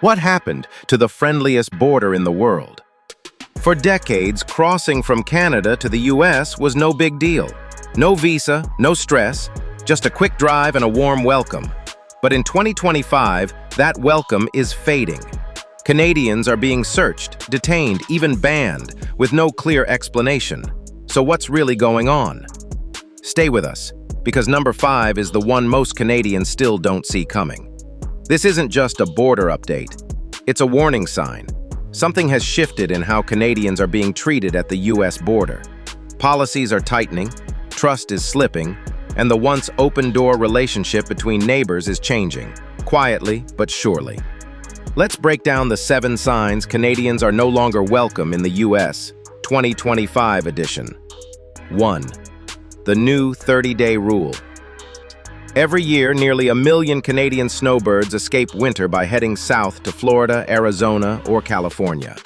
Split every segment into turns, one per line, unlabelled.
What happened to the friendliest border in the world? For decades, crossing from Canada to the U.S. was no big deal. No visa, no stress, just a quick drive and a warm welcome. But in 2025, that welcome is fading. Canadians are being searched, detained, even banned, with no clear explanation. So what's really going on? Stay with us, because number 5 is the one most Canadians still don't see coming. This isn't just a border update. It's a warning sign. Something has shifted in how Canadians are being treated at the U.S. border. Policies are tightening, trust is slipping, and the once open-door relationship between neighbors is changing, quietly but surely. Let's break down the 7 signs Canadians are no longer welcome in the U.S. 2025 edition. 1. The new 30-day rule. Every year, nearly 1 million Canadian snowbirds escape winter by heading south to Florida, Arizona, or California.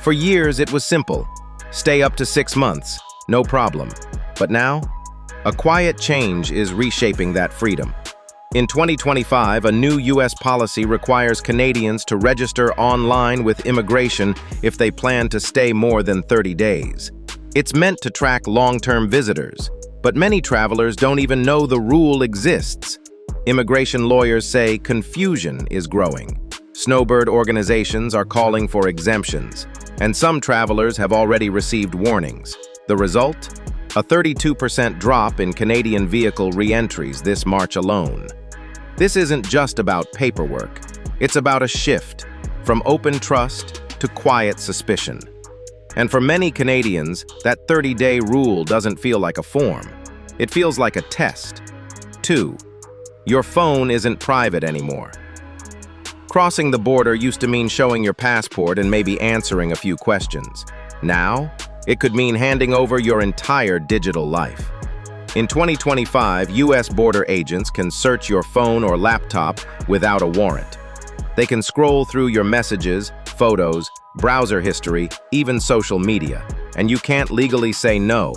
For years, it was simple. Stay up to 6 months, no problem. But now, a quiet change is reshaping that freedom. In 2025, a new U.S. policy requires Canadians to register online with immigration if they plan to stay more than 30 days. It's meant to track long-term visitors, but many travelers don't even know the rule exists. Immigration lawyers say confusion is growing. Snowbird organizations are calling for exemptions, and some travelers have already received warnings. The result? A 32% drop in Canadian vehicle re-entries this March alone. This isn't just about paperwork. It's about a shift from open trust to quiet suspicion. And for many Canadians, that 30-day rule doesn't feel like a form. It feels like a test. 2. Your phone isn't private anymore. Crossing the border used to mean showing your passport and maybe answering a few questions. Now, it could mean handing over your entire digital life. In 2025, U.S. border agents can search your phone or laptop without a warrant. They can scroll through your messages, photos, browser history, even social media, and you can't legally say no.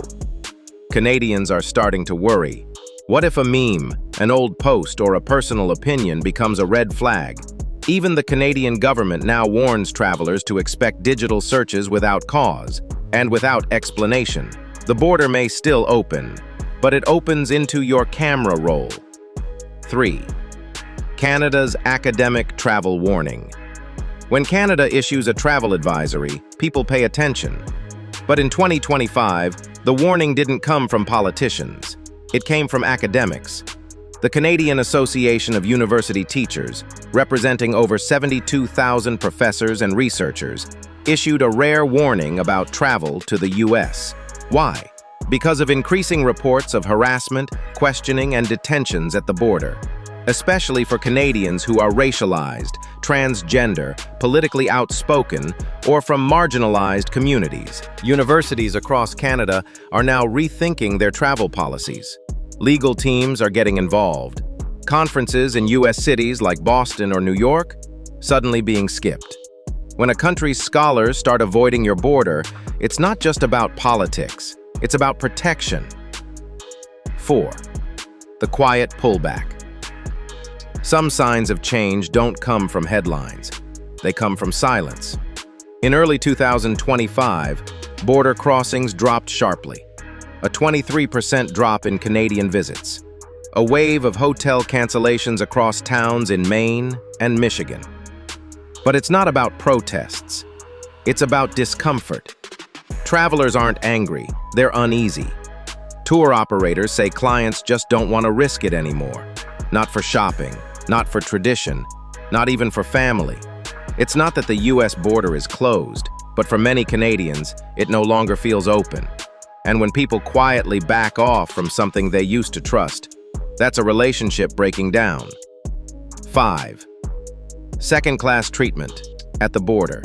Canadians are starting to worry. What if a meme, an old post, or a personal opinion becomes a red flag? Even the Canadian government now warns travelers to expect digital searches without cause and without explanation. The border may still open, but it opens into your camera roll. 3. Canada's academic travel warning. When Canada issues a travel advisory, people pay attention. But in 2025, the warning didn't come from politicians. It came from academics. The Canadian Association of University Teachers, representing over 72,000 professors and researchers, issued a rare warning about travel to the U.S. Why? Because of increasing reports of harassment, questioning, and detentions at the border, especially for Canadians who are racialized, transgender, politically outspoken, or from marginalized communities. Universities across Canada are now rethinking their travel policies. Legal teams are getting involved. Conferences in U.S. cities like Boston or New York suddenly being skipped. When a country's scholars start avoiding your border, it's not just about politics. It's about protection. 4. The quiet pullback. Some signs of change don't come from headlines. They come from silence. In early 2025, border crossings dropped sharply. A 23% drop in Canadian visits. A wave of hotel cancellations across towns in Maine and Michigan. But it's not about protests. It's about discomfort. Travelers aren't angry, they're uneasy. Tour operators say clients just don't want to risk it anymore. Not for shopping, not for tradition, not even for family. It's not that the U.S. border is closed, but for many Canadians, it no longer feels open. And when people quietly back off from something they used to trust, that's a relationship breaking down. 5. Second-class treatment at the border.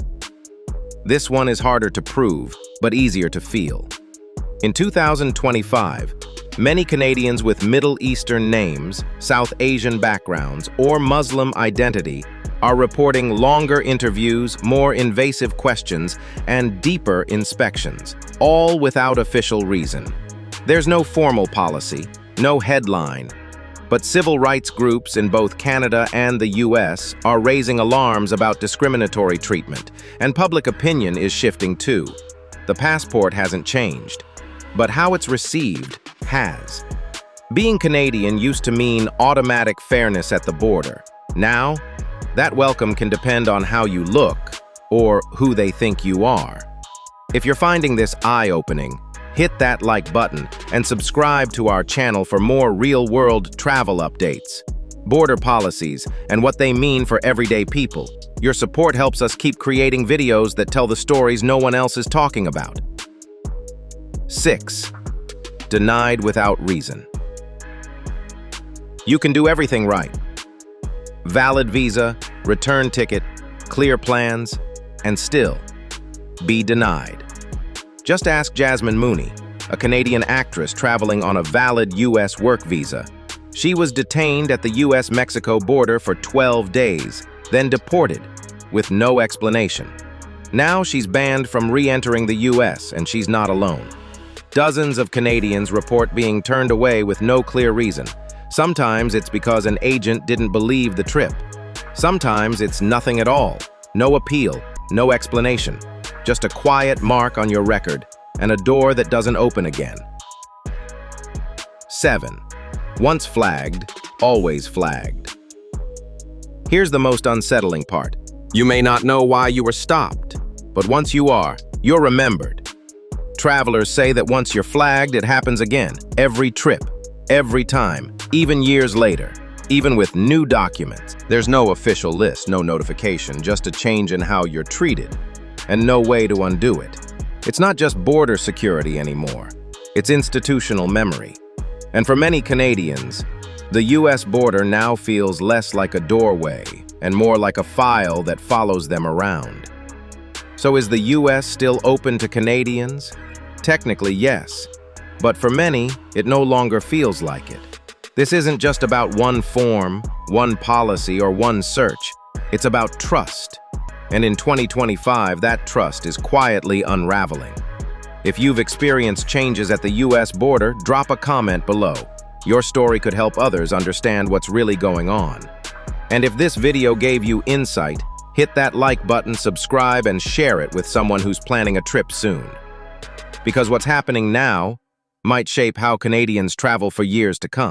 This one is harder to prove, but easier to feel. In 2025, many Canadians with Middle Eastern names, South Asian backgrounds, or Muslim identity are reporting longer interviews, more invasive questions, and deeper inspections, all without official reason. There's no formal policy, no headline, But civil rights groups in both Canada and the US are raising alarms about discriminatory treatment, and public opinion is shifting too. The passport hasn't changed, but how it's received has. Being Canadian used to mean automatic fairness at the border. Now, that welcome can depend on how you look or who they think you are. If you're finding this eye-opening, hit that like button and subscribe to our channel for more real-world travel updates, border policies, and what they mean for everyday people. Your support helps us keep creating videos that tell the stories no one else is talking about. 6. Denied without reason. You can do everything right. Valid visa, return ticket, clear plans, and still be denied. Just ask Jasmine Mooney, a Canadian actress traveling on a valid U.S. work visa. She was detained at the U.S.-Mexico border for 12 days, then deported, with no explanation. Now she's banned from re-entering the U.S., and she's not alone. Dozens of Canadians report being turned away with no clear reason. Sometimes it's because an agent didn't believe the trip. Sometimes it's nothing at all. No appeal, no explanation. Just a quiet mark on your record and a door that doesn't open again. 7. Once flagged, always flagged. Here's the most unsettling part. You may not know why you were stopped, but once you are, you're remembered. Travelers say that once you're flagged, it happens again. Every trip, every time, even years later, even with new documents. There's no official list, no notification, just a change in how you're treated, and no way to undo it. It's not just border security anymore. It's institutional memory. And for many Canadians, the U.S. border now feels less like a doorway and more like a file that follows them around. So is the U.S. still open to Canadians? Technically, yes. But for many, it no longer feels like it. This isn't just about one form, one policy, or one search. It's about trust. And in 2025, that trust is quietly unraveling. If you've experienced changes at the U.S. border, drop a comment below. Your story could help others understand what's really going on. And if this video gave you insight, hit that like button, subscribe, and share it with someone who's planning a trip soon. Because what's happening now might shape how Canadians travel for years to come.